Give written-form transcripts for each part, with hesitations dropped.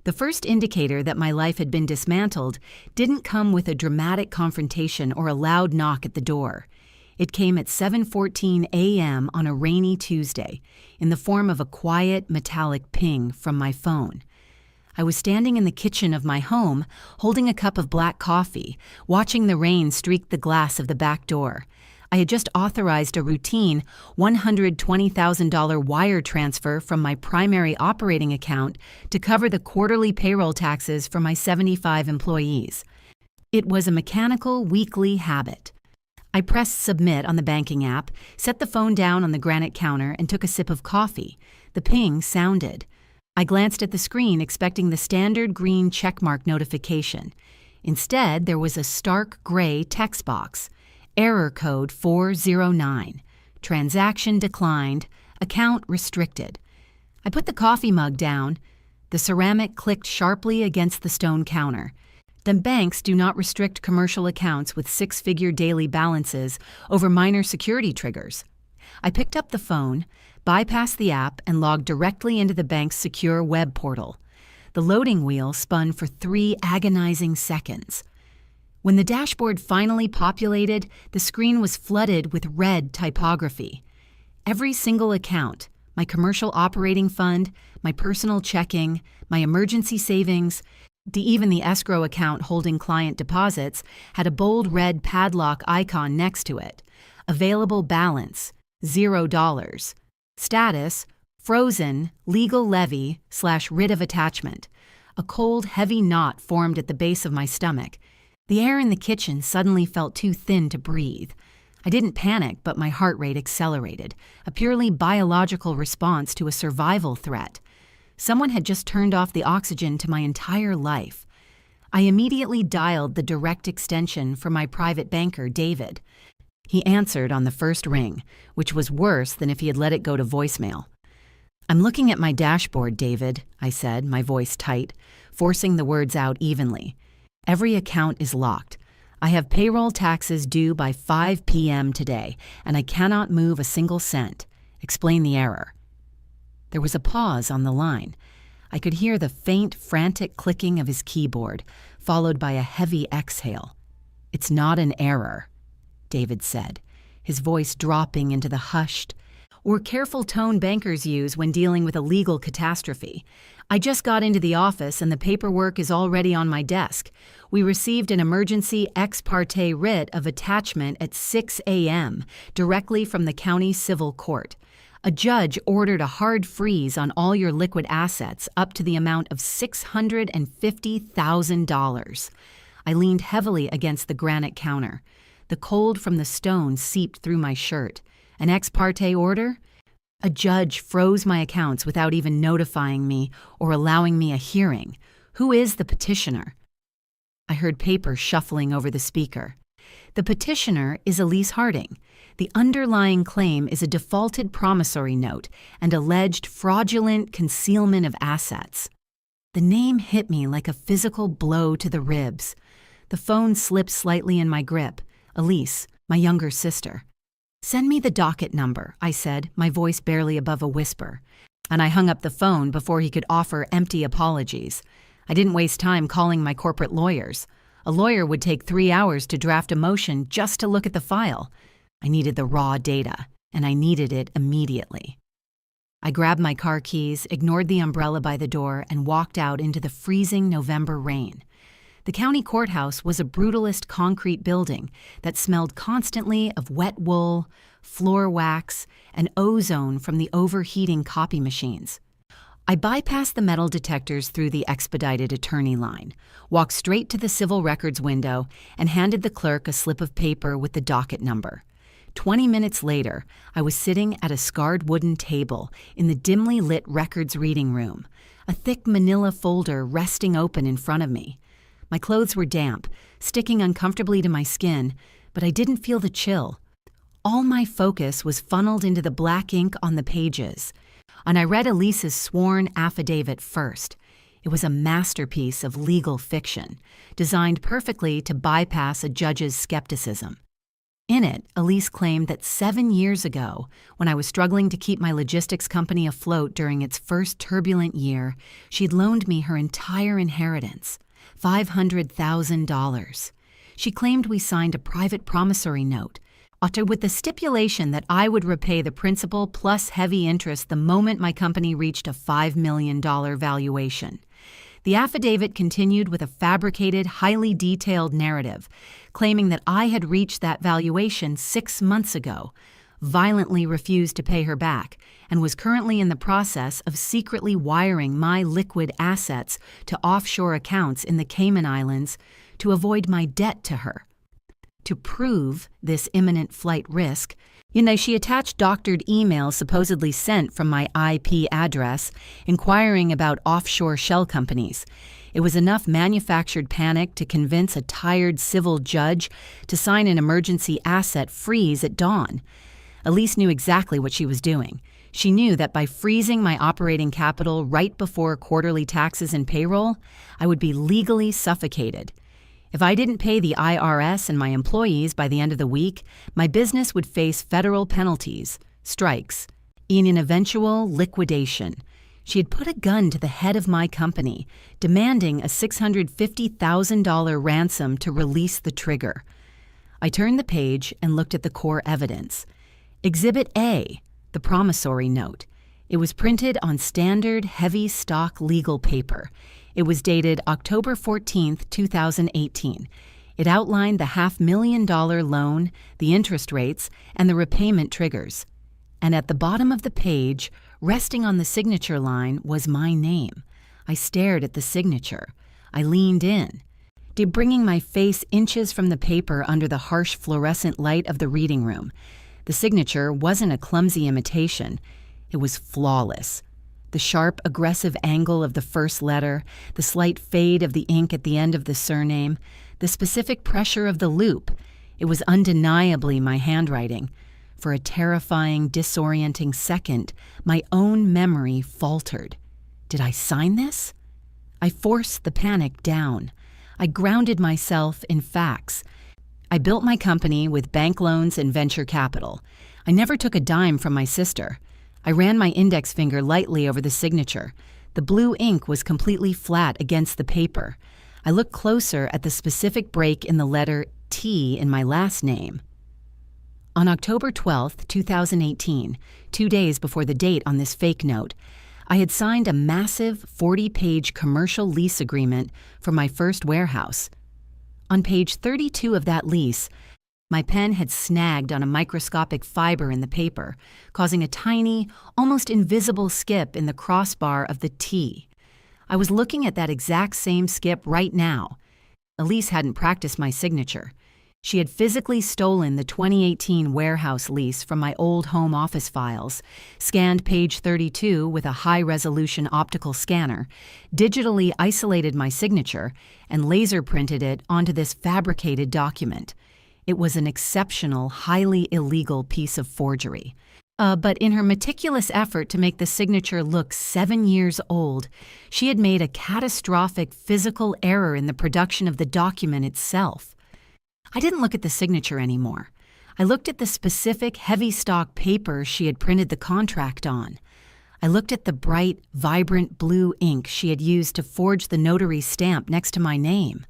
The first indicator that my life had been dismantled didn't come with a dramatic confrontation or a loud knock at the door. It came at 7:14 a.m. on a rainy Tuesday, in the form of a quiet, metallic ping from my phone. I was standing in the kitchen of my home, holding a cup of black coffee, watching the rain streak the glass of the back door. I had just authorized a routine $120,000 wire transfer from my primary operating account to cover the quarterly payroll taxes for my 75 employees. It was a mechanical, weekly habit. I pressed submit on the banking app, set the phone down on the granite counter, and took a sip of coffee. The ping sounded. I glanced at the screen, expecting the standard green checkmark notification. Instead, there was a stark gray text box. Error code 409. Transaction declined. Account restricted. I put the coffee mug down. The ceramic clicked sharply against the stone counter. The banks do not restrict commercial accounts with six-figure daily balances over minor security triggers. I picked up the phone, bypassed the app, and logged directly into the bank's secure web portal. The loading wheel spun for 3 agonizing seconds. When the dashboard finally populated, the screen was flooded with red typography. Every single account, my commercial operating fund, my personal checking, my emergency savings, even the escrow account holding client deposits, had a bold red padlock icon next to it. Available balance, $0. Status, frozen, legal levy/writ of attachment. A cold, heavy knot formed at the base of my stomach. The air in the kitchen suddenly felt too thin to breathe. I didn't panic, but my heart rate accelerated, a purely biological response to a survival threat. Someone had just turned off the oxygen to my entire life. I immediately dialed the direct extension for my private banker, David. He answered on the first ring, which was worse than if he had let it go to voicemail. "I'm looking at my dashboard, David," I said, my voice tight, forcing the words out evenly. "Every account is locked. I have payroll taxes due by 5 p.m. today, and I cannot move a single cent. Explain the error." There was a pause on the line. I could hear the faint, frantic clicking of his keyboard, followed by a heavy exhale. "It's not an error," David said, his voice dropping into the hushed or careful tone bankers use when dealing with a legal catastrophe. "I just got into the office and the paperwork is already on my desk. We received an emergency ex parte writ of attachment at 6 a.m. directly from the county civil court. A judge ordered a hard freeze on all your liquid assets up to the amount of $650,000. I leaned heavily against the granite counter. The cold from the stone seeped through my shirt. An ex parte order? A judge froze my accounts without even notifying me or allowing me a hearing. Who is the petitioner? I heard paper shuffling over the speaker. The petitioner is Elise Harding. The underlying claim is a defaulted promissory note and alleged fraudulent concealment of assets. The name hit me like a physical blow to the ribs. The phone slipped slightly in my grip. Elise, my younger sister. "Send me the docket number," I said, my voice barely above a whisper. And I hung up the phone before he could offer empty apologies. I didn't waste time calling my corporate lawyers. A lawyer would take 3 hours to draft a motion just to look at the file. I needed the raw data, and I needed it immediately. I grabbed my car keys, ignored the umbrella by the door, and walked out into the freezing November rain. The county courthouse was a brutalist concrete building that smelled constantly of wet wool, floor wax, and ozone from the overheating copy machines. I bypassed the metal detectors through the expedited attorney line, walked straight to the civil records window, and handed the clerk a slip of paper with the docket number. 20 minutes later, I was sitting at a scarred wooden table in the dimly lit records reading room, a thick manila folder resting open in front of me. My clothes were damp, sticking uncomfortably to my skin, but I didn't feel the chill. All my focus was funneled into the black ink on the pages, and I read Elise's sworn affidavit first. It was a masterpiece of legal fiction, designed perfectly to bypass a judge's skepticism. In it, Elise claimed that 7 years ago, when I was struggling to keep my logistics company afloat during its first turbulent year, she'd loaned me her entire inheritance, $500,000. She claimed we signed a private promissory note, with the stipulation that I would repay the principal plus heavy interest the moment my company reached a $5 million valuation. The affidavit continued with a fabricated, highly detailed narrative, claiming that I had reached that valuation 6 months ago, violently refused to pay her back, and was currently in the process of secretly wiring my liquid assets to offshore accounts in the Cayman Islands to avoid my debt to her. To prove this imminent flight risk, she attached doctored emails supposedly sent from my IP address inquiring about offshore shell companies. It was enough manufactured panic to convince a tired civil judge to sign an emergency asset freeze at dawn. Elise knew exactly what she was doing. She knew that by freezing my operating capital right before quarterly taxes and payroll, I would be legally suffocated. If I didn't pay the IRS and my employees by the end of the week, my business would face federal penalties, strikes, and an eventual liquidation. She had put a gun to the head of my company, demanding a $650,000 ransom to release the trigger. I turned the page and looked at the core evidence. Exhibit A, the promissory note. It was printed on standard, heavy stock legal paper. It was dated October 14, 2018. It outlined the $500,000 loan, the interest rates, and the repayment triggers. And at the bottom of the page, resting on the signature line, was my name. I stared at the signature. I leaned in, bringing my face inches from the paper under the harsh fluorescent light of the reading room. The signature wasn't a clumsy imitation. It was flawless. The sharp, aggressive angle of the first letter, the slight fade of the ink at the end of the surname, the specific pressure of the loop. It was undeniably my handwriting. For a terrifying, disorienting second, my own memory faltered. Did I sign this? I forced the panic down. I grounded myself in facts. I built my company with bank loans and venture capital. I never took a dime from my sister. I ran my index finger lightly over the signature. The blue ink was completely flat against the paper. I looked closer at the specific break in the letter T in my last name. On October 12, 2018, 2 days before the date on this fake note, I had signed a massive 40-page commercial lease agreement for my first warehouse. On page 32 of that lease, my pen had snagged on a microscopic fiber in the paper, causing a tiny, almost invisible skip in the crossbar of the T. I was looking at that exact same skip right now. Elise hadn't practiced my signature. She had physically stolen the 2018 warehouse lease from my old home office files, scanned page 32 with a high-resolution optical scanner, digitally isolated my signature, and laser printed it onto this fabricated document. It was an exceptional, highly illegal piece of forgery. But in her meticulous effort to make the signature look 7 years old, she had made a catastrophic physical error in the production of the document itself. I didn't look at the signature anymore. I looked at the specific heavy stock paper she had printed the contract on. I looked at the bright, vibrant blue ink she had used to forge the notary stamp next to my name.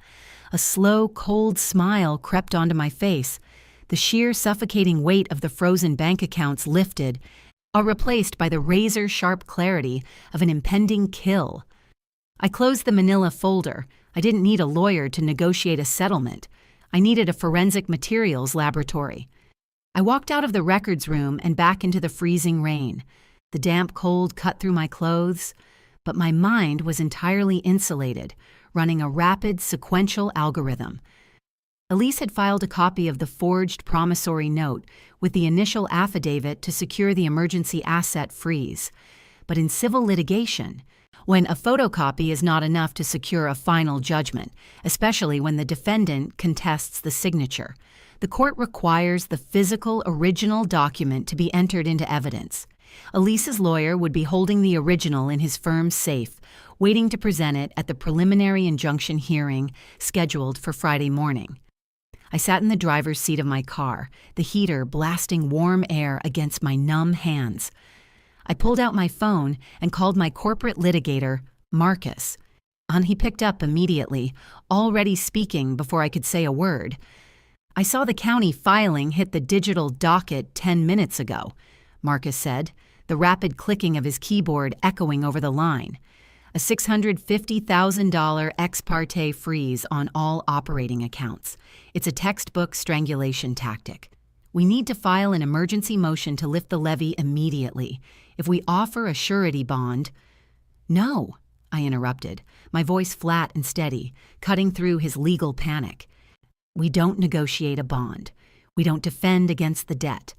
A slow, cold smile crept onto my face. The sheer, suffocating weight of the frozen bank accounts lifted, replaced by the razor-sharp clarity of an impending kill. I closed the manila folder. I didn't need a lawyer to negotiate a settlement. I needed a forensic materials laboratory. I walked out of the records room and back into the freezing rain. The damp cold cut through my clothes, but my mind was entirely insulated, running a rapid, sequential algorithm. Elise had filed a copy of the forged promissory note with the initial affidavit to secure the emergency asset freeze. But in civil litigation, when a photocopy is not enough to secure a final judgment, especially when the defendant contests the signature, the court requires the physical original document to be entered into evidence. Elise's lawyer would be holding the original in his firm's safe, waiting to present it at the preliminary injunction hearing scheduled for Friday morning. I sat in the driver's seat of my car, the heater blasting warm air against my numb hands. I pulled out my phone and called my corporate litigator, Marcus. And he picked up immediately, already speaking before I could say a word. "I saw the county filing hit the digital docket 10 minutes ago," Marcus said, the rapid clicking of his keyboard echoing over the line. "A $650,000 ex parte freeze on all operating accounts. It's a textbook strangulation tactic. We need to file an emergency motion to lift the levy immediately. If we offer a surety bond—" "No," I interrupted, my voice flat and steady, cutting through his legal panic. "We don't negotiate a bond. We don't defend against the debt.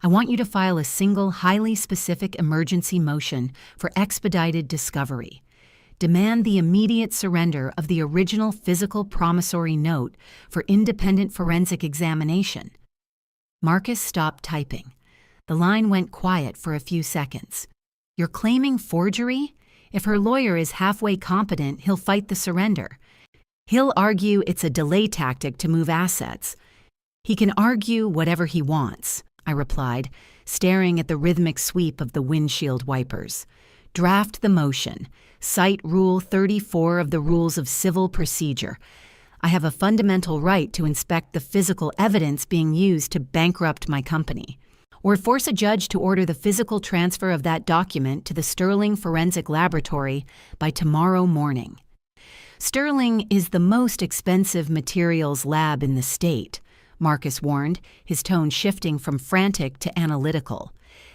I want you to file a single, highly specific emergency motion for expedited discovery. Demand the immediate surrender of the original physical promissory note for independent forensic examination." Marcus stopped typing. The line went quiet for a few seconds. "You're claiming forgery? If her lawyer is halfway competent, he'll fight the surrender. He'll argue it's a delay tactic to move assets. He can argue whatever he wants," I replied, staring at the rhythmic sweep of the windshield wipers. "Draft the motion. Cite Rule 34 of the Rules of Civil Procedure. I have a fundamental right to inspect the physical evidence being used to bankrupt my company. Or force a judge to order the physical transfer of that document to the Sterling Forensic Laboratory by tomorrow morning." "Sterling is the most expensive materials lab in the state," Marcus warned, his tone shifting from frantic to analytical.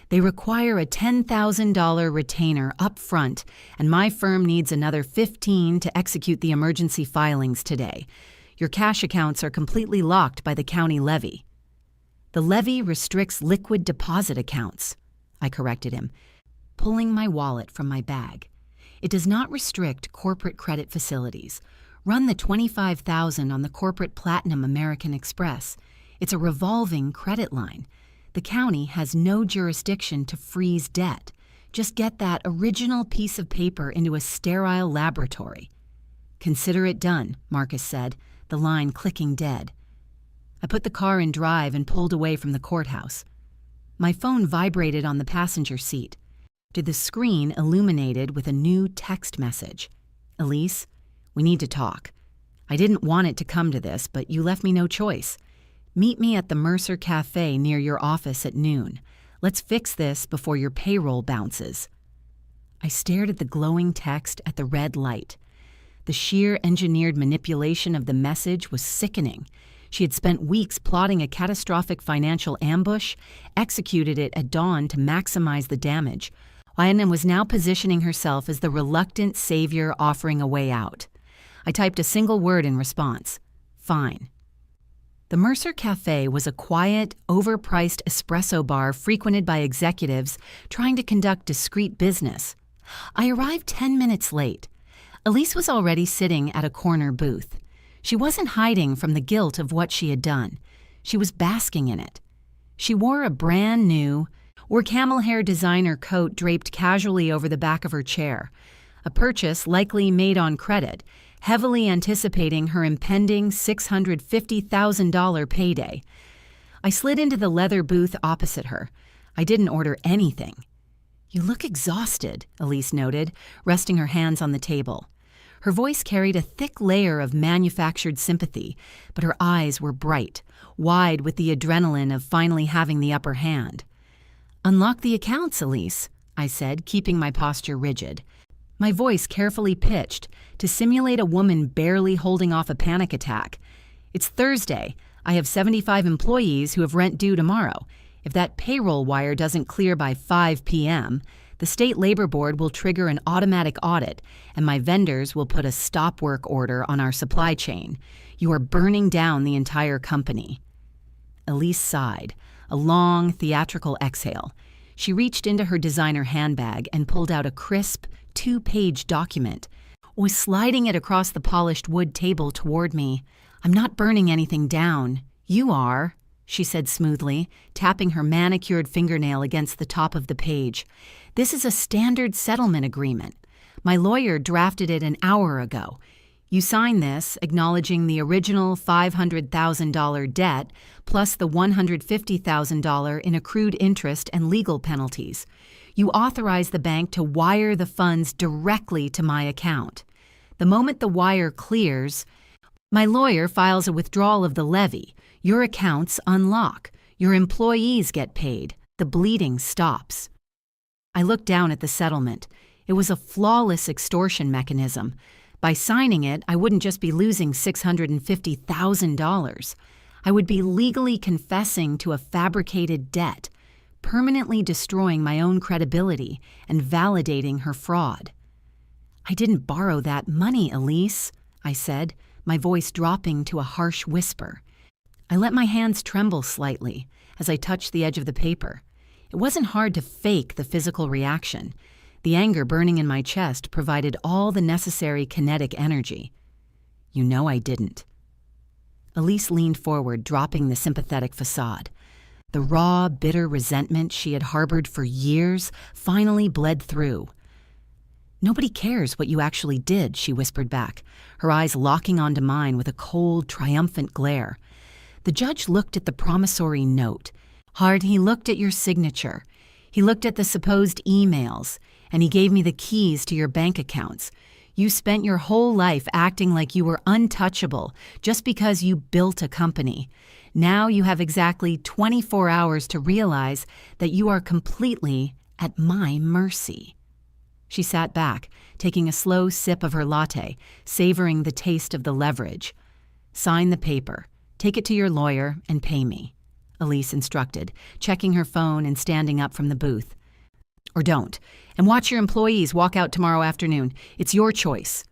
"They require a $10,000 retainer up front, and my firm needs another $15,000 to execute the emergency filings today. Your cash accounts are completely locked by the county levy." "The levy restricts liquid deposit accounts," I corrected him, pulling my wallet from my bag. "It does not restrict corporate credit facilities. Run the $25,000 on the corporate Platinum American Express. It's a revolving credit line. The county has no jurisdiction to freeze debt. Just get that original piece of paper into a sterile laboratory." "Consider it done," Marcus said, the line clicking dead. I put the car in drive and pulled away from the courthouse. My phone vibrated on the passenger seat. The screen illuminated with a new text message. "Elise, we need to talk. I didn't want it to come to this, but you left me no choice. Meet me at the Mercer Cafe near your office at noon. Let's fix this before your payroll bounces." I stared at the glowing text at the red light. The sheer engineered manipulation of the message was sickening. She had spent weeks plotting a catastrophic financial ambush, executed it at dawn to maximize the damage, and was now positioning herself as the reluctant savior offering a way out. I typed a single word in response: "Fine." The Mercer Cafe was a quiet, overpriced espresso bar frequented by executives trying to conduct discreet business. I arrived 10 minutes late. Elise was already sitting at a corner booth. She wasn't hiding from the guilt of what she had done. She was basking in it. She wore a brand new, camel hair designer coat draped casually over the back of her chair, a purchase likely made on credit, heavily anticipating her impending $650,000 payday. I slid into the leather booth opposite her. I didn't order anything. "You look exhausted," Elise noted, resting her hands on the table. Her voice carried a thick layer of manufactured sympathy, but her eyes were bright, wide with the adrenaline of finally having the upper hand. "Unlock the accounts, Elise," I said, keeping my posture rigid. My voice carefully pitched to simulate a woman barely holding off a panic attack. "It's Thursday. I have 75 employees who have rent due tomorrow. If that payroll wire doesn't clear by 5 p.m., the State Labor Board will trigger an automatic audit, and my vendors will put a stop work order on our supply chain. You are burning down the entire company." Elise sighed, a long, theatrical exhale. She reached into her designer handbag and pulled out a crisp, 2-page document, was sliding it across the polished wood table toward me. "I'm not burning anything down. You are," she said smoothly, tapping her manicured fingernail against the top of the page. "This is a standard settlement agreement. My lawyer drafted it an hour ago. You sign this, acknowledging the original $500,000 debt plus the $150,000 in accrued interest and legal penalties. You authorize the bank to wire the funds directly to my account. The moment the wire clears, my lawyer files a withdrawal of the levy. Your accounts unlock. Your employees get paid. The bleeding stops. I looked down at the settlement. It was a flawless extortion mechanism. By signing it, I wouldn't just be losing $650,000. I would be legally confessing to a fabricated debt, permanently destroying my own credibility and validating her fraud. "I didn't borrow that money, Elise," I said, my voice dropping to a harsh whisper. I let my hands tremble slightly as I touched the edge of the paper. It wasn't hard to fake the physical reaction. The anger burning in my chest provided all the necessary kinetic energy. "You know I didn't." Elise leaned forward, dropping the sympathetic facade. The raw, bitter resentment she had harbored for years finally bled through. "Nobody cares what you actually did," she whispered back, her eyes locking onto mine with a cold, triumphant glare. "The judge looked at the promissory note. Hard, he looked at your signature. He looked at the supposed emails, and he gave me the keys to your bank accounts. You spent your whole life acting like you were untouchable just because you built a company. Now you have exactly 24 hours to realize that you are completely at my mercy." She sat back, taking a slow sip of her latte, savoring the taste of the leverage. "Sign the paper, take it to your lawyer, and pay me," Elise instructed, checking her phone and standing up from the booth. "Or don't, and watch your employees walk out tomorrow afternoon. It's your choice."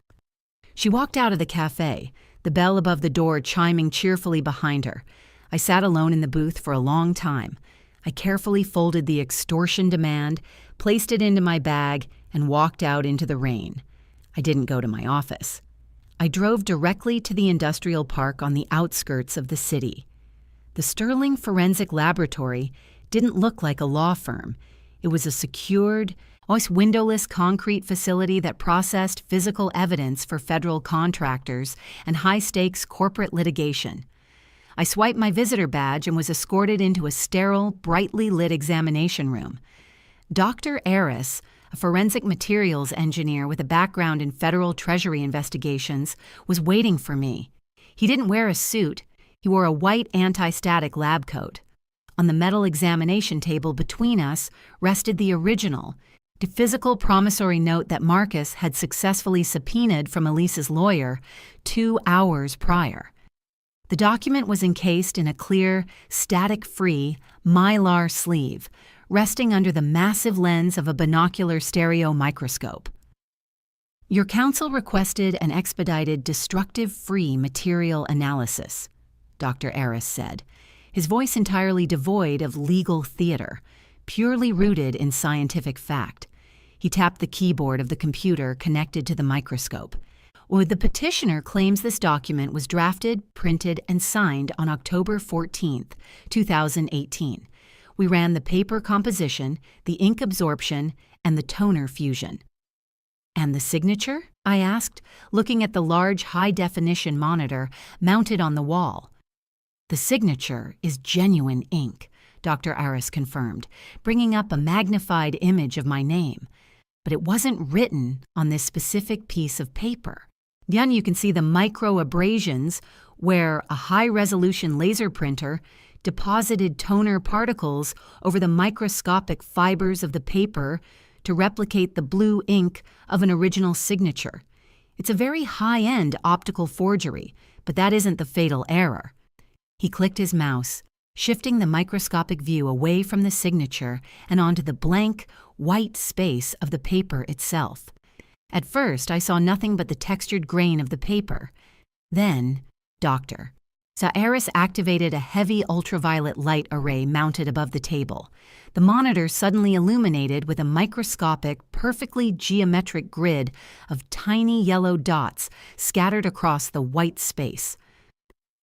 She walked out of the cafe, the bell above the door chiming cheerfully behind her. I sat alone in the booth for a long time. I carefully folded the extortion demand, placed it into my bag, and walked out into the rain. I didn't go to my office. I drove directly to the industrial park on the outskirts of the city. The Sterling Forensic Laboratory didn't look like a law firm. It was a secured, almost windowless concrete facility that processed physical evidence for federal contractors and high-stakes corporate litigation. I swiped my visitor badge and was escorted into a sterile, brightly lit examination room. Dr. Aris, a forensic materials engineer with a background in federal treasury investigations, was waiting for me. He didn't wear a suit. He wore a white anti-static lab coat. On the metal examination table between us rested the original, physical promissory note that Marcus had successfully subpoenaed from Elise's lawyer 2 hours prior. The document was encased in a clear, static-free Mylar sleeve, resting under the massive lens of a binocular stereo microscope. "Your counsel requested an expedited destructive-free material analysis," Dr. Aris said, his voice entirely devoid of legal theater, purely rooted in scientific fact. He tapped the keyboard of the computer connected to the microscope. "Well, the petitioner claims this document was drafted, printed, and signed on October 14th, 2018. We ran the paper composition, the ink absorption, and the toner fusion." "And the signature?" I asked, looking at the large high-definition monitor mounted on the wall. "The signature is genuine ink," Dr. Aris confirmed, bringing up a magnified image of my name. "But it wasn't written on this specific piece of paper. Then you can see the micro-abrasions where a high-resolution laser printer deposited toner particles over the microscopic fibers of the paper to replicate the blue ink of an original signature. It's a very high-end optical forgery, but that isn't the fatal error." He clicked his mouse, shifting the microscopic view away from the signature and onto the blank, white space of the paper itself. At first, I saw nothing but the textured grain of the paper. Then, Dr. Aris activated a heavy ultraviolet light array mounted above the table. The monitor suddenly illuminated with a microscopic, perfectly geometric grid of tiny yellow dots scattered across the white space.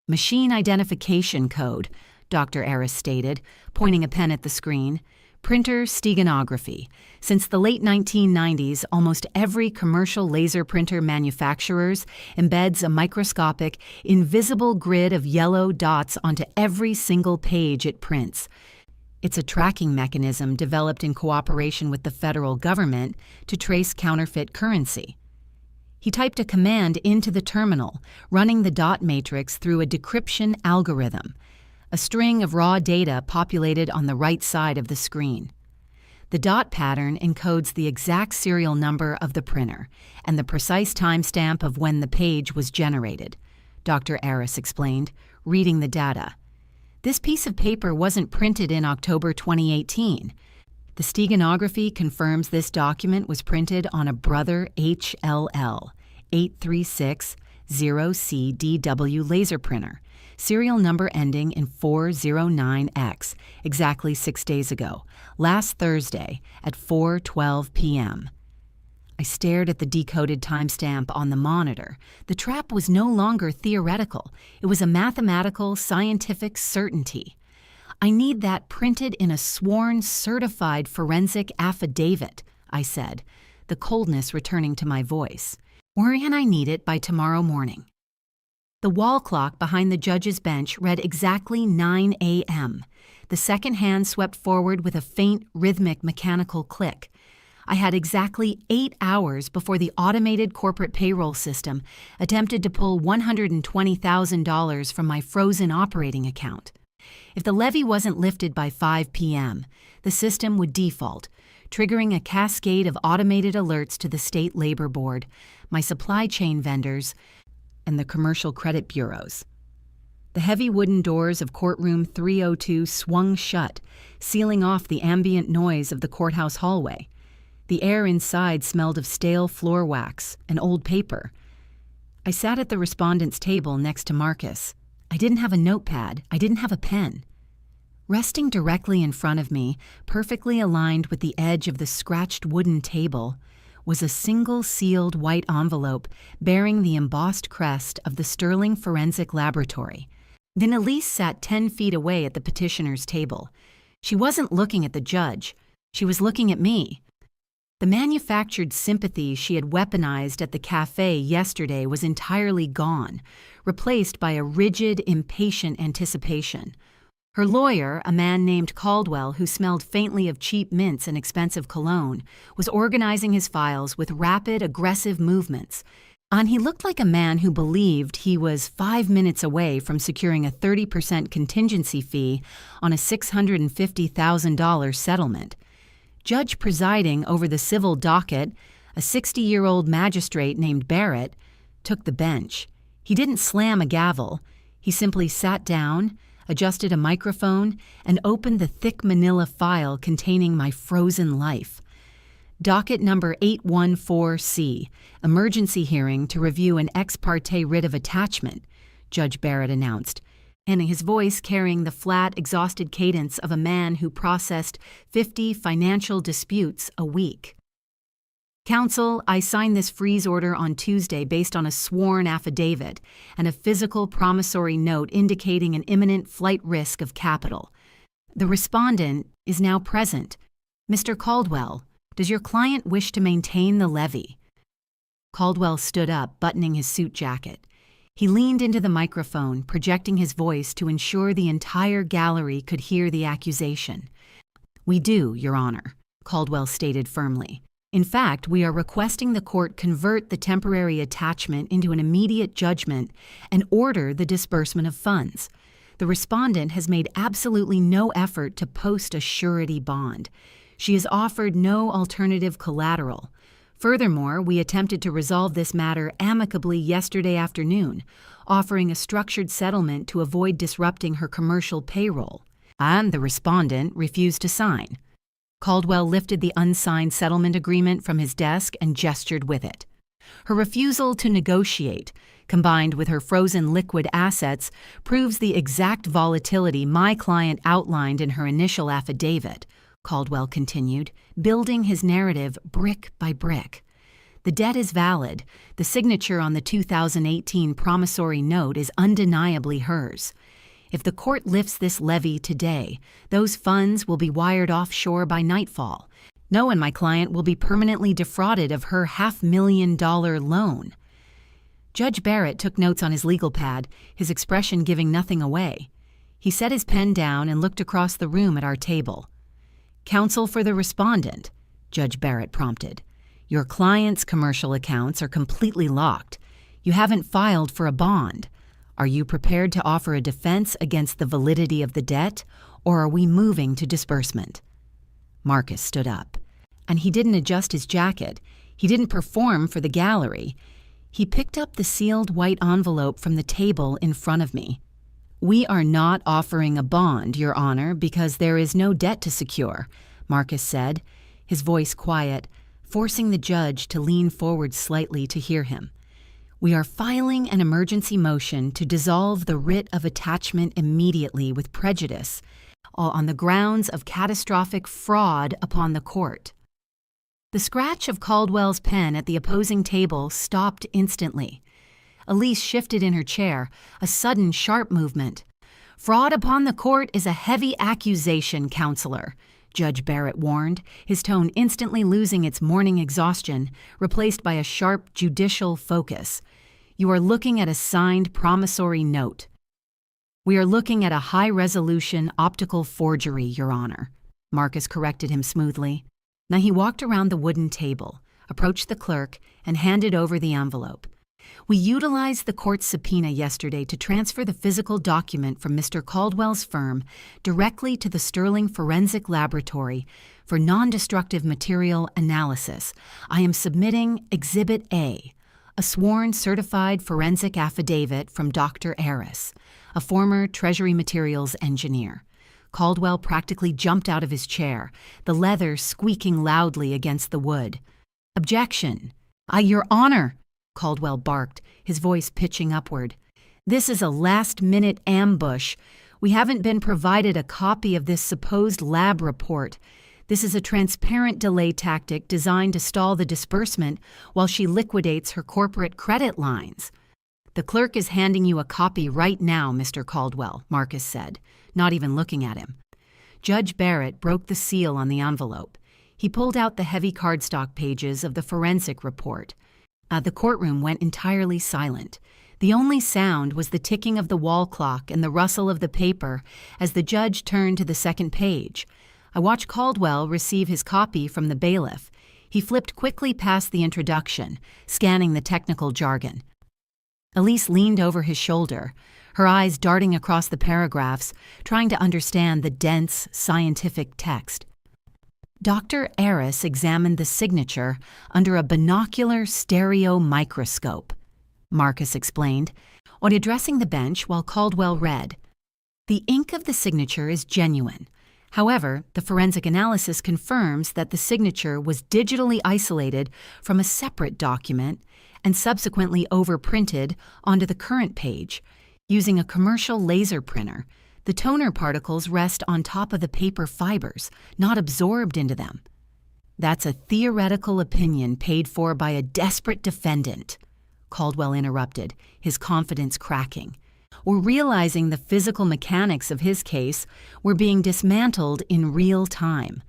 "Machine identification code," Dr. Aris stated, pointing a pen at the screen. Printer steganography. Since the late 1990s, almost every commercial laser printer manufacturers embeds a microscopic, invisible grid of yellow dots onto every single page it prints. It's a tracking mechanism developed in cooperation with the federal government to trace counterfeit currency. He typed a command into the terminal, running the dot matrix through a decryption algorithm. A string of raw data populated on the right side of the screen. The dot pattern encodes the exact serial number of the printer and the precise timestamp of when the page was generated, Dr. Aris explained, reading the data. This piece of paper wasn't printed in October 2018. The steganography confirms this document was printed on a Brother HLL 8360CDW laser printer, serial number ending in 409X, exactly 6 days ago, last Thursday at 4:12 p.m. I stared at the decoded timestamp on the monitor. The trap was no longer theoretical. It was a mathematical, scientific certainty. I need that printed in a sworn, certified forensic affidavit, I said, the coldness returning to my voice. And I need it by tomorrow morning. The wall clock behind the judge's bench read exactly 9 a.m. The second hand swept forward with a faint, rhythmic, mechanical click. I had exactly 8 hours before the automated corporate payroll system attempted to pull $120,000 from my frozen operating account. If the levy wasn't lifted by 5 p.m., the system would default, triggering a cascade of automated alerts to the State Labor Board, my supply chain vendors, and the commercial credit bureaus. The heavy wooden doors of courtroom 302 swung shut, sealing off the ambient noise of the courthouse hallway. The air inside smelled of stale floor wax and old paper. I sat at the respondent's table next to Marcus. I didn't have a notepad. I didn't have a pen. Resting directly in front of me, perfectly aligned with the edge of the scratched wooden table, was a single sealed white envelope bearing the embossed crest of the Sterling Forensic Laboratory. Then Elise sat 10 feet away at the petitioner's table. She wasn't looking at the judge. She was looking at me. The manufactured sympathy she had weaponized at the cafe yesterday was entirely gone, replaced by a rigid, impatient anticipation. Her lawyer, a man named Caldwell who smelled faintly of cheap mints and expensive cologne, was organizing his files with rapid, aggressive movements. And he looked like a man who believed he was 5 minutes away from securing a 30% contingency fee on a $650,000 settlement. Judge presiding over the civil docket, a 60-year-old magistrate named Barrett, took the bench. He didn't slam a gavel. He simply sat down, adjusted a microphone, and opened the thick manila file containing my frozen life. Docket number 814C, emergency hearing to review an ex parte writ of attachment, Judge Barrett announced, and his voice carrying the flat, exhausted cadence of a man who processed 50 financial disputes a week. Counsel, I signed this freeze order on Tuesday based on a sworn affidavit and a physical promissory note indicating an imminent flight risk of capital. The respondent is now present. Mr. Caldwell, does your client wish to maintain the levy? Caldwell stood up, buttoning his suit jacket. He leaned into the microphone, projecting his voice to ensure the entire gallery could hear the accusation. We do, Your Honor, Caldwell stated firmly. In fact, we are requesting the court convert the temporary attachment into an immediate judgment and order the disbursement of funds. The respondent has made absolutely no effort to post a surety bond. She has offered no alternative collateral. Furthermore, we attempted to resolve this matter amicably yesterday afternoon, offering a structured settlement to avoid disrupting her commercial payroll. And the respondent refused to sign. Caldwell lifted the unsigned settlement agreement from his desk and gestured with it. Her refusal to negotiate, combined with her frozen liquid assets, proves the exact volatility my client outlined in her initial affidavit, Caldwell continued, building his narrative brick by brick. The debt is valid. The signature on the 2018 promissory note is undeniably hers. If the court lifts this levy today, those funds will be wired offshore by nightfall. No, and my client will be permanently defrauded of her $500,000 loan." Judge Barrett took notes on his legal pad, his expression giving nothing away. He set his pen down and looked across the room at our table. "Counsel for the respondent," Judge Barrett prompted. "Your client's commercial accounts are completely locked. You haven't filed for a bond. Are you prepared to offer a defense against the validity of the debt, or are we moving to disbursement?" Marcus stood up, and he didn't adjust his jacket. He didn't perform for the gallery. He picked up the sealed white envelope from the table in front of me. "We are not offering a bond, Your Honor, because there is no debt to secure," Marcus said, his voice quiet, forcing the judge to lean forward slightly to hear him. "We are filing an emergency motion to dissolve the writ of attachment immediately with prejudice, on the grounds of catastrophic fraud upon the court." The scratch of Caldwell's pen at the opposing table stopped instantly. Elise shifted in her chair, a sudden sharp movement. "Fraud upon the court is a heavy accusation, counselor," Judge Barrett warned, his tone instantly losing its morning exhaustion, replaced by a sharp judicial focus. "You are looking at a signed promissory note." "We are looking at a high-resolution optical forgery, Your Honor," Marcus corrected him smoothly. Now he walked around the wooden table, approached the clerk, and handed over the envelope. "We utilized the court's subpoena yesterday to transfer the physical document from Mr. Caldwell's firm directly to the Sterling Forensic Laboratory for non-destructive material analysis. I am submitting Exhibit A, a sworn certified forensic affidavit from Dr. Aris, a former Treasury Materials engineer." Caldwell practically jumped out of his chair, the leather squeaking loudly against the wood. "Objection!" Your Honor," Caldwell barked, his voice pitching upward. "This is a last-minute ambush. We haven't been provided a copy of this supposed lab report. This is a transparent delay tactic designed to stall the disbursement while she liquidates her corporate credit lines." "The clerk is handing you a copy right now, Mr. Caldwell," Marcus said, not even looking at him. Judge Barrett broke the seal on the envelope. He pulled out the heavy cardstock pages of the forensic report. The courtroom went entirely silent. The only sound was the ticking of the wall clock and the rustle of the paper as the judge turned to the second page. I watched Caldwell receive his copy from the bailiff. He flipped quickly past the introduction, scanning the technical jargon. Elise leaned over his shoulder, her eyes darting across the paragraphs, trying to understand the dense, scientific text. Dr. Aris examined the signature under a binocular stereo microscope, Marcus explained, on addressing the bench while Caldwell read. "The ink of the signature is genuine. However, the forensic analysis confirms that the signature was digitally isolated from a separate document and subsequently overprinted onto the current page using a commercial laser printer. The toner particles rest on top of the paper fibers, not absorbed into them." "That's a theoretical opinion paid for by a desperate defendant," Caldwell interrupted, his confidence cracking. "We're realizing the physical mechanics of his case were being dismantled in real time.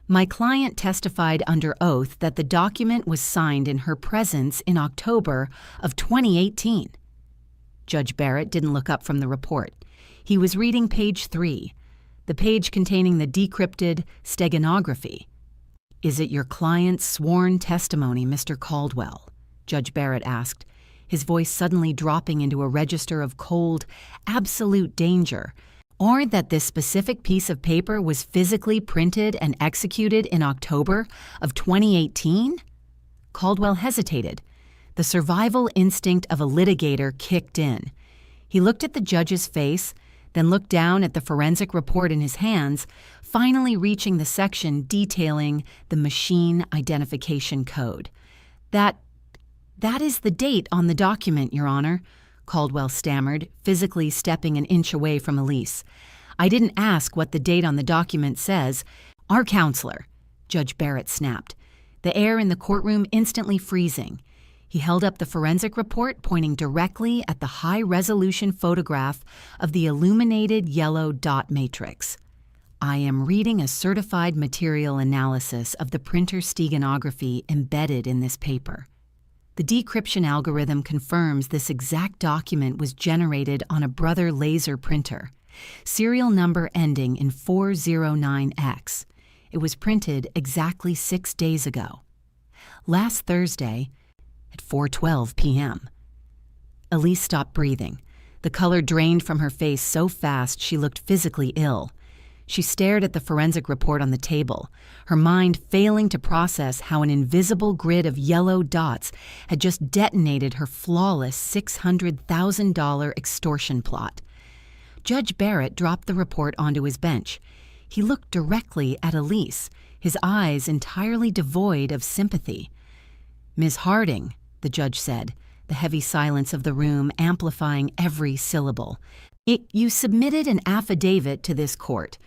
My client testified under oath that the document was signed in her presence in October of 2018. Judge Barrett didn't look up from the report. He was reading page 3, the page containing the decrypted steganography. "Is it your client's sworn testimony, Mr. Caldwell?" Judge Barrett asked, his voice suddenly dropping into a register of cold, absolute danger, "or that this specific piece of paper was physically printed and executed in October of 2018? Caldwell hesitated. The survival instinct of a litigator kicked in. He looked at the judge's face, then looked down at the forensic report in his hands, finally reaching the section detailing the machine identification code. That is the date on the document, Your Honor," Caldwell stammered, physically stepping an inch away from Elise. "I didn't ask what the date on the document says. Our counselor," Judge Barrett snapped, the air in the courtroom instantly freezing. He held up the forensic report, pointing directly at the high-resolution photograph of the illuminated yellow dot matrix. I am reading a certified material analysis of the printer steganography embedded in this paper. The decryption algorithm confirms this exact document was generated on a Brother laser printer, serial number ending in 409X. It was printed exactly 6 days ago. Last Thursday, at 4:12 p.m. Elise stopped breathing. The color drained from her face so fast she looked physically ill. She stared at the forensic report on the table, her mind failing to process how an invisible grid of yellow dots had just detonated her flawless $600,000 extortion plot. Judge Barrett dropped the report onto his bench. He looked directly at Elise, his eyes entirely devoid of sympathy. "Ms. Harding," the judge said, the heavy silence of the room amplifying every syllable. "You submitted an affidavit to this court.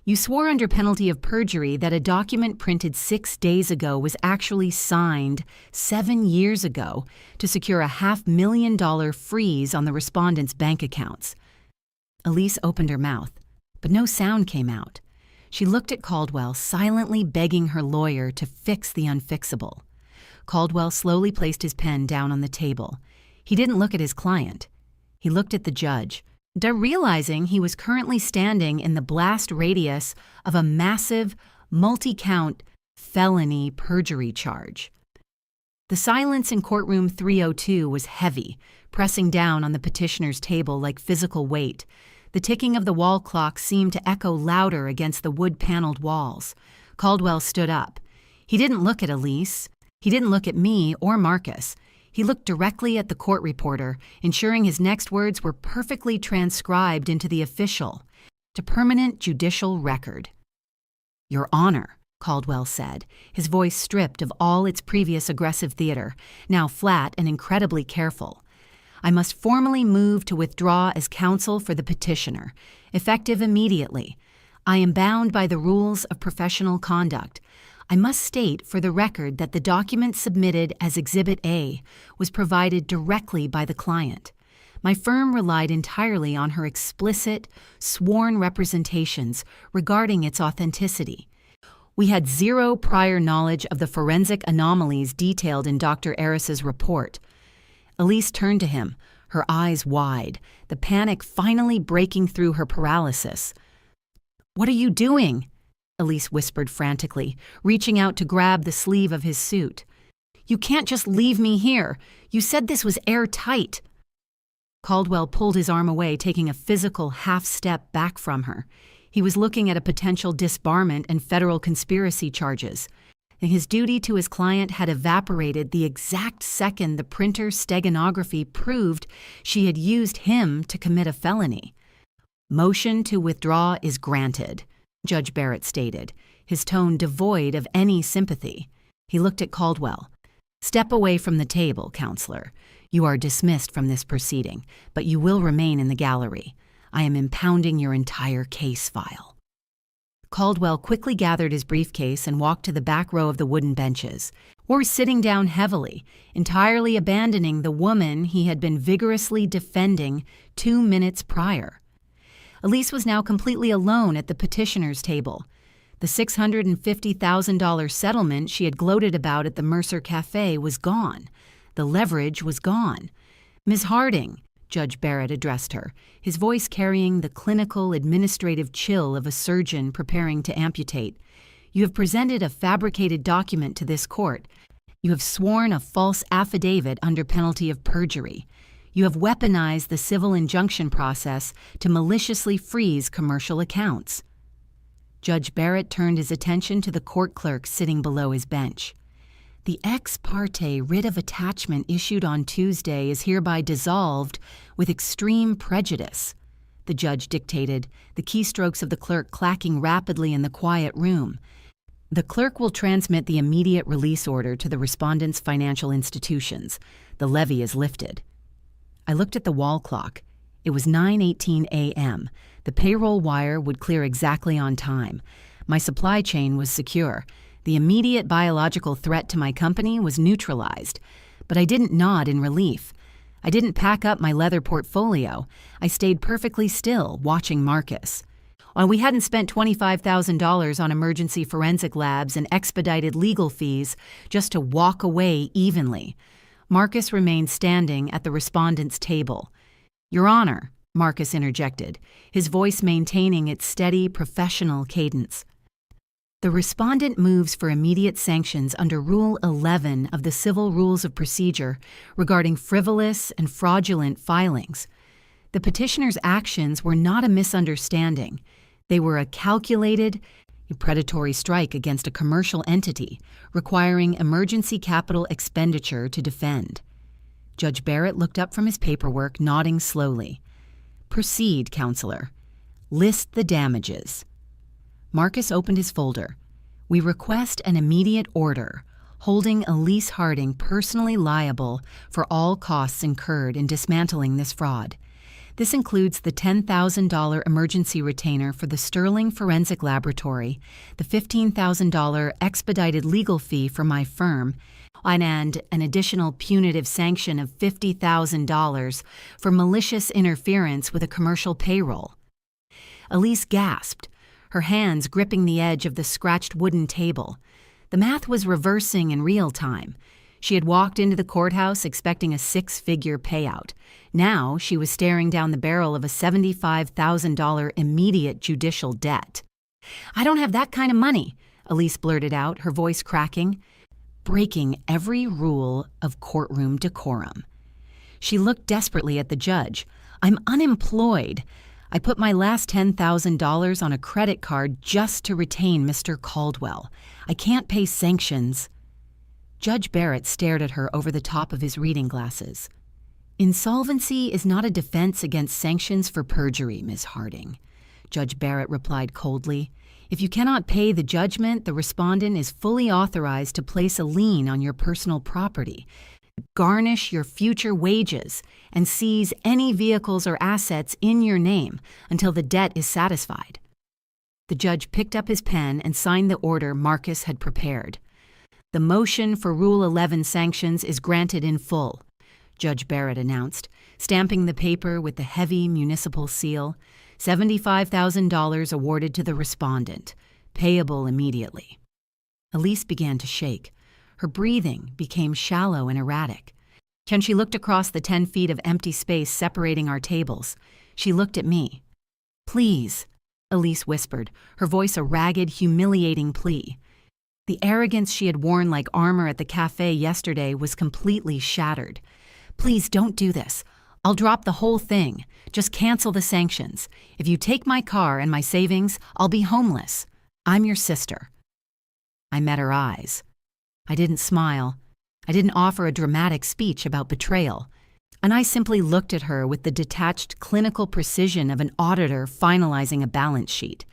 You swore under penalty of perjury that a document printed 6 days ago was actually signed 7 years ago to secure a $500,000 freeze on the respondent's bank accounts." Elise opened her mouth, but no sound came out. She looked at Caldwell, silently begging her lawyer to fix the unfixable. Caldwell slowly placed his pen down on the table. He didn't look at his client. He looked at the judge, realizing he was currently standing in the blast radius of a massive, multi-count felony perjury charge. The silence in courtroom 302 was heavy, pressing down on the petitioner's table like physical weight. The ticking of the wall clock seemed to echo louder against the wood-paneled walls. Caldwell stood up. He didn't look at Elise. He didn't look at me or Marcus. He looked directly at the court reporter, ensuring his next words were perfectly transcribed into the official, to permanent judicial record. "Your Honor," Caldwell said, his voice stripped of all its previous aggressive theater, now flat and incredibly careful. "I must formally move to withdraw as counsel for the petitioner, effective immediately. I am bound by the rules of professional conduct. I must state for the record that the document submitted as Exhibit A was provided directly by the client. My firm relied entirely on her explicit, sworn representations regarding its authenticity. We had zero prior knowledge of the forensic anomalies detailed in Dr. Aris's report." Elise turned to him, her eyes wide, the panic finally breaking through her paralysis. "What are you doing?" Elise whispered frantically, reaching out to grab the sleeve of his suit. "You can't just leave me here. You said this was airtight." Caldwell pulled his arm away, taking a physical half-step back from her. He was looking at a potential disbarment and federal conspiracy charges. His duty to his client had evaporated the exact second the printer's steganography proved she had used him to commit a felony. "Motion to withdraw is granted," Judge Barrett stated, his tone devoid of any sympathy. He looked at Caldwell. "Step away from the table, counselor. You are dismissed from this proceeding, but you will remain in the gallery. I am impounding your entire case file." Caldwell quickly gathered his briefcase and walked to the back row of the wooden benches, or sitting down heavily, entirely abandoning the woman he had been vigorously defending 2 minutes prior. Elise was now completely alone at the petitioner's table. The $650,000 settlement she had gloated about at the Mercer Cafe was gone. The leverage was gone. "Ms. Harding," Judge Barrett addressed her, his voice carrying the clinical, administrative chill of a surgeon preparing to amputate, "you have presented a fabricated document to this court. You have sworn a false affidavit under penalty of perjury. You have weaponized the civil injunction process to maliciously freeze commercial accounts." Judge Barrett turned his attention to the court clerk sitting below his bench. "The ex parte writ of attachment issued on Tuesday is hereby dissolved with extreme prejudice," the judge dictated, the keystrokes of the clerk clacking rapidly in the quiet room. "The clerk will transmit the immediate release order to the respondent's financial institutions. The levy is lifted." I looked at the wall clock. It was 9:18 a.m. The payroll wire would clear exactly on time. My supply chain was secure. The immediate biological threat to my company was neutralized. but I didn't nod in relief. I didn't pack up my leather portfolio. I stayed perfectly still, watching Marcus. While we hadn't spent $25,000 on emergency forensic labs and expedited legal fees just to walk away evenly, Marcus remained standing at the respondent's table. "Your Honor," Marcus interjected, his voice maintaining its steady, professional cadence. "The respondent moves for immediate sanctions under Rule 11 of the Civil Rules of Procedure regarding frivolous and fraudulent filings. The petitioner's actions were not a misunderstanding. They were a calculated, predatory strike against a commercial entity requiring emergency capital expenditure to defend." Judge Barrett looked up from his paperwork, nodding slowly. "Proceed, Counselor. List the damages." Marcus opened his folder. "We request an immediate order holding Elise Harding personally liable for all costs incurred in dismantling this fraud. This includes the $10,000 emergency retainer for the Sterling Forensic Laboratory, the $15,000 expedited legal fee for my firm, and an additional punitive sanction of $50,000 for malicious interference with a commercial payroll." Elise gasped, her hands gripping the edge of the scratched wooden table. The math was reversing in real time. She had walked into the courthouse expecting a six-figure payout. Now she was staring down the barrel of a $75,000 immediate judicial debt. "I don't have that kind of money," Elise blurted out, her voice cracking, breaking every rule of courtroom decorum. She looked desperately at the judge. "I'm unemployed. I put my last $10,000 on a credit card just to retain Mr. Caldwell. I can't pay sanctions." Judge Barrett stared at her over the top of his reading glasses. "Insolvency is not a defense against sanctions for perjury, Ms. Harding," Judge Barrett replied coldly. "If you cannot pay the judgment, the respondent is fully authorized to place a lien on your personal property, garnish your future wages, and seize any vehicles or assets in your name until the debt is satisfied." The judge picked up his pen and signed the order Marcus had prepared. "The motion for Rule 11 sanctions is granted in full," Judge Barrett announced, stamping the paper with the heavy municipal seal. $75,000 awarded to the respondent, payable immediately. Elise began to shake. Her breathing became shallow and erratic. When she looked across the 10 feet of empty space separating our tables, she looked at me. "Please," Elise whispered, her voice a ragged, humiliating plea. The arrogance she had worn like armor at the cafe yesterday was completely shattered. "Please don't do this. I'll drop the whole thing. Just cancel the sanctions. If you take my car and my savings, I'll be homeless. I'm your sister." I met her eyes. I didn't smile. I didn't offer a dramatic speech about betrayal. And I simply looked at her with the detached clinical precision of an auditor finalizing a balance sheet.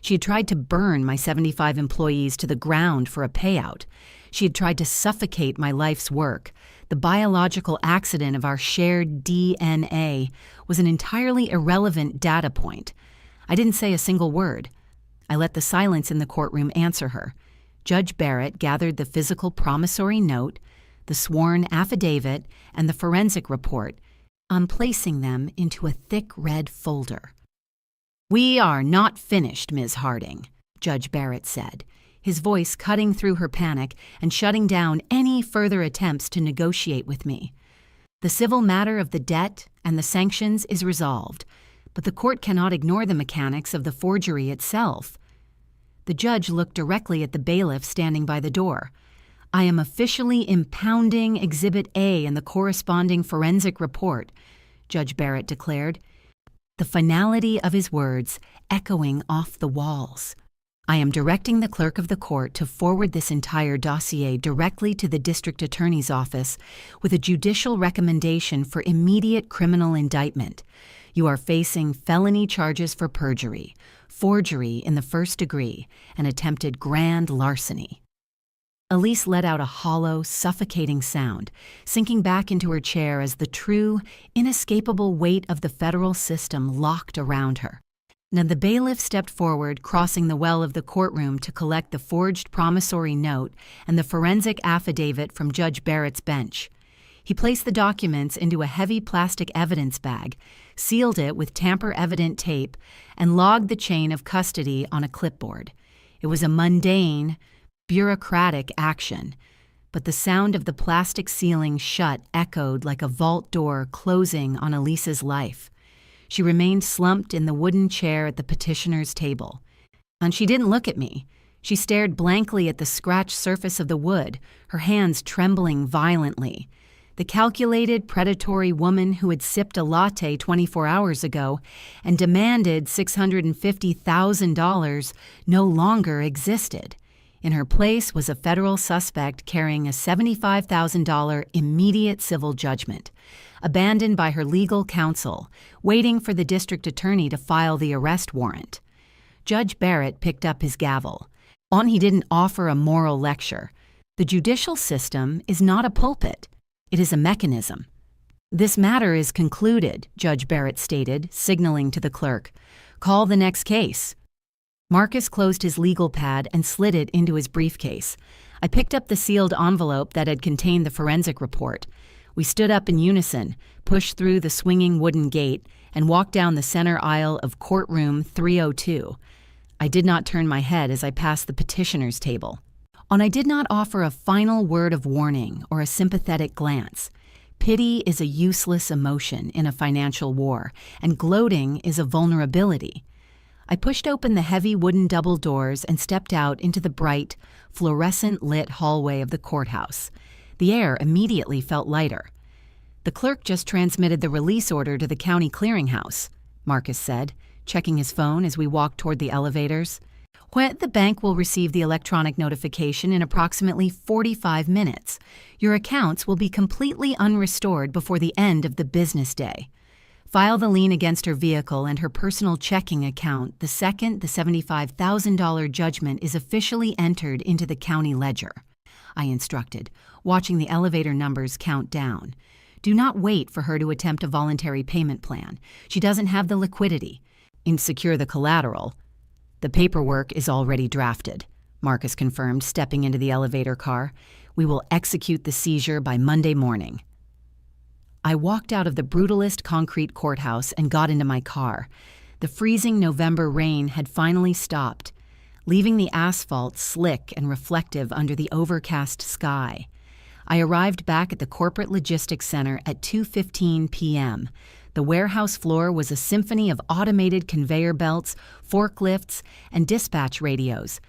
She had tried to burn my 75 employees to the ground for a payout. She had tried to suffocate my life's work. The biological accident of our shared DNA was an entirely irrelevant data point. I didn't say a single word. I let the silence in the courtroom answer her. Judge Barrett gathered the physical promissory note, the sworn affidavit, and the forensic report, placing them into a thick red folder. "We are not finished, Ms. Harding," Judge Barrett said, his voice cutting through her panic and shutting down any further attempts to negotiate with me. "The civil matter of the debt and the sanctions is resolved, but the court cannot ignore the mechanics of the forgery itself." The judge looked directly at the bailiff standing by the door. "I am officially impounding Exhibit A and the corresponding forensic report," Judge Barrett declared, the finality of his words echoing off the walls. "I am directing the clerk of the court to forward this entire dossier directly to the district attorney's office with a judicial recommendation for immediate criminal indictment. You are facing felony charges for perjury, forgery in the first degree, and attempted grand larceny." Elise let out a hollow, suffocating sound, sinking back into her chair as the true, inescapable weight of the federal system locked around her. Now the bailiff stepped forward, crossing the well of the courtroom to collect the forged promissory note and the forensic affidavit from Judge Barrett's bench. He placed the documents into a heavy plastic evidence bag, sealed it with tamper-evident tape, and logged the chain of custody on a clipboard. It was a mundane, bureaucratic action, but the sound of the plastic sealing shut echoed like a vault door closing on Elisa's life. She remained slumped in the wooden chair at the petitioner's table. And she didn't look at me. She stared blankly at the scratched surface of the wood, her hands trembling violently. The calculated, predatory woman who had sipped a latte 24 hours ago and demanded $650,000 no longer existed. In her place was a federal suspect carrying a $75,000 immediate civil judgment, abandoned by her legal counsel, waiting for the district attorney to file the arrest warrant. Judge Barrett picked up his gavel. He didn't offer a moral lecture. The judicial system is not a pulpit. It is a mechanism. "This matter is concluded," Judge Barrett stated, signaling to the clerk. "Call the next case." Marcus closed his legal pad and slid it into his briefcase. I picked up the sealed envelope that had contained the forensic report. We stood up in unison, pushed through the swinging wooden gate, and walked down the center aisle of courtroom 302. I did not turn my head as I passed the petitioner's table. I did not offer a final word of warning or a sympathetic glance. Pity is a useless emotion in a financial war, and gloating is a vulnerability. I pushed open the heavy wooden double doors and stepped out into the bright, fluorescent-lit hallway of the courthouse. The air immediately felt lighter. "The clerk just transmitted the release order to the county clearinghouse," Marcus said, checking his phone as we walked toward the elevators. "The bank will receive the electronic notification in approximately 45 minutes. Your accounts will be completely unrestored before the end of the business day. File the lien against her vehicle and her personal checking account the second the $75,000 judgment is officially entered into the county ledger," I instructed, watching the elevator numbers count down. "Do not wait for her to attempt a voluntary payment plan. She doesn't have the liquidity. Insecure the collateral." "The paperwork is already drafted," Marcus confirmed, stepping into the elevator car. "We will execute the seizure by Monday morning." I walked out of the brutalist concrete courthouse and got into my car. The freezing November rain had finally stopped, leaving the asphalt slick and reflective under the overcast sky. I arrived back at the Corporate Logistics Center at 2:15 p.m. The warehouse floor was a symphony of automated conveyor belts, forklifts, and dispatch radios.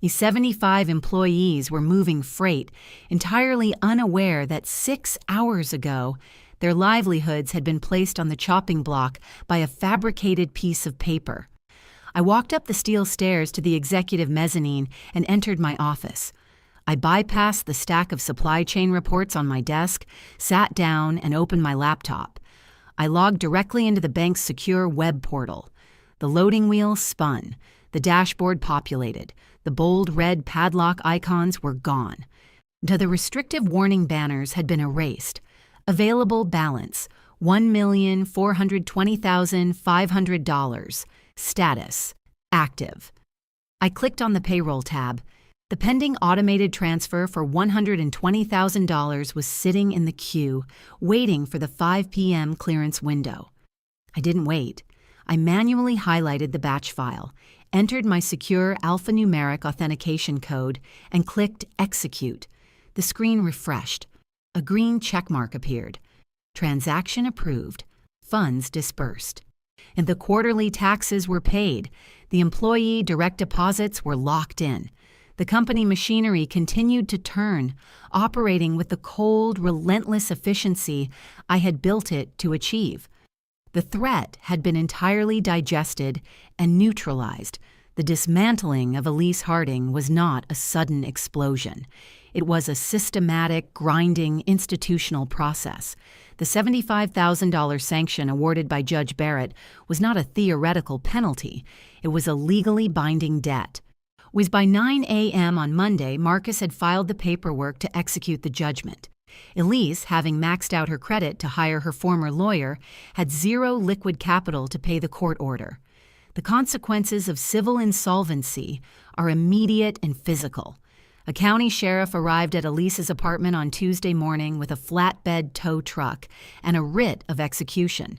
The 75 employees were moving freight, entirely unaware that 6 hours ago, their livelihoods had been placed on the chopping block by a fabricated piece of paper. I walked up the steel stairs to the executive mezzanine and entered my office. I bypassed the stack of supply chain reports on my desk, sat down, and opened my laptop. I logged directly into the bank's secure web portal. The loading wheel spun. The dashboard populated. The bold red padlock icons were gone. The restrictive warning banners had been erased. Available balance, $1,420,500. Status, active. I clicked on the payroll tab. The pending automated transfer for $120,000 was sitting in the queue, waiting for the 5 p.m. clearance window. I didn't wait. I manually highlighted the batch file, entered my secure alphanumeric authentication code, and clicked Execute. The screen refreshed. A green checkmark appeared. Transaction approved. Funds dispersed. And the quarterly taxes were paid. The employee direct deposits were locked in. The company machinery continued to turn, operating with the cold, relentless efficiency I had built it to achieve. The threat had been entirely digested and neutralized. The dismantling of Elise Harding was not a sudden explosion. It was a systematic, grinding, institutional process. The $75,000 sanction awarded by Judge Barrett was not a theoretical penalty. It was a legally binding debt. It was by 9 a.m. on Monday, Marcus had filed the paperwork to execute the judgment. Elise, having maxed out her credit to hire her former lawyer, had zero liquid capital to pay the court order. The consequences of civil insolvency are immediate and physical. A county sheriff arrived at Elise's apartment on Tuesday morning with a flatbed tow truck and a writ of execution.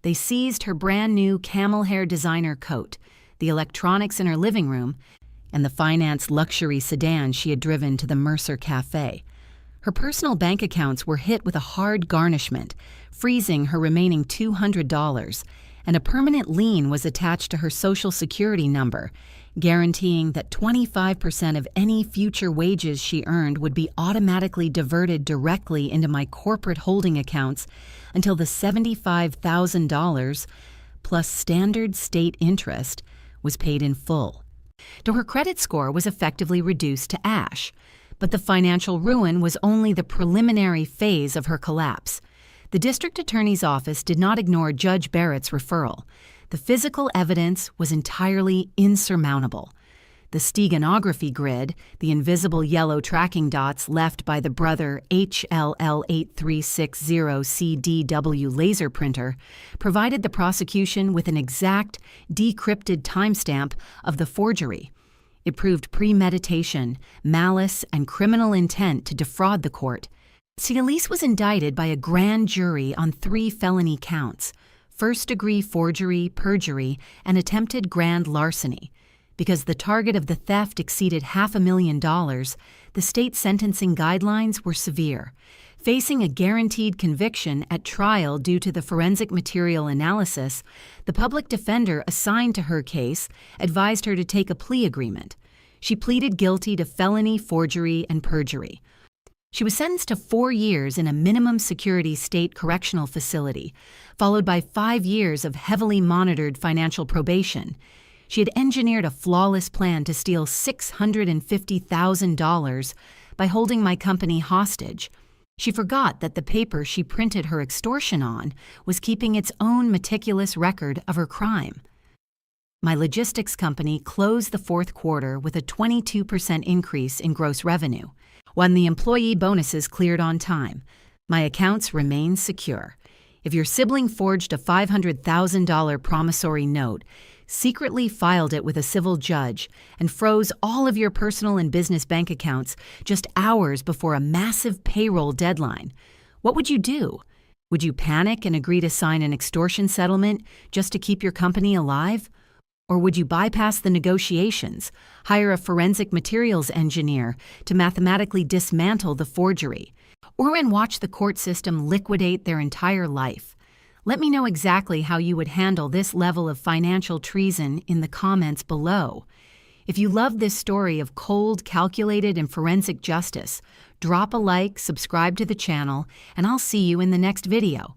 They seized her brand-new camel hair designer coat, the electronics in her living room, and the financed luxury sedan she had driven to the Mercer Cafe. Her personal bank accounts were hit with a hard garnishment, freezing her remaining $200, and a permanent lien was attached to her Social Security number, guaranteeing that 25% of any future wages she earned would be automatically diverted directly into my corporate holding accounts until the $75,000, plus standard state interest, was paid in full. So her credit score was effectively reduced to ash, but the financial ruin was only the preliminary phase of her collapse. The district attorney's office did not ignore Judge Barrett's referral. The physical evidence was entirely insurmountable. The steganography grid, the invisible yellow tracking dots left by the Brother HLL8360CDW laser printer, provided the prosecution with an exact, decrypted timestamp of the forgery. It proved premeditation, malice, and criminal intent to defraud the court. Elise was indicted by a grand jury on 3 felony counts: first-degree forgery, perjury, and attempted grand larceny. Because the target of the theft exceeded $500,000, the state sentencing guidelines were severe. Facing a guaranteed conviction at trial due to the forensic material analysis, the public defender assigned to her case advised her to take a plea agreement. She pleaded guilty to felony, forgery, and perjury. She was sentenced to 4 years in a minimum security state correctional facility, followed by 5 years of heavily monitored financial probation. She had engineered a flawless plan to steal $650,000 by holding my company hostage. She forgot that the paper she printed her extortion on was keeping its own meticulous record of her crime. My logistics company closed the fourth quarter with a 22% increase in gross revenue. When the employee bonuses cleared on time, my accounts remained secure. If your sibling forged a $500,000 promissory note, secretly filed it with a civil judge, and froze all of your personal and business bank accounts just hours before a massive payroll deadline, what would you do? Would you panic and agree to sign an extortion settlement just to keep your company alive? Or would you bypass the negotiations, hire a forensic materials engineer to mathematically dismantle the forgery, or watch the court system liquidate their entire life? Let me know exactly how you would handle this level of financial treason in the comments below. If you love this story of cold, calculated, and forensic justice, drop a like, subscribe to the channel, and I'll see you in the next video.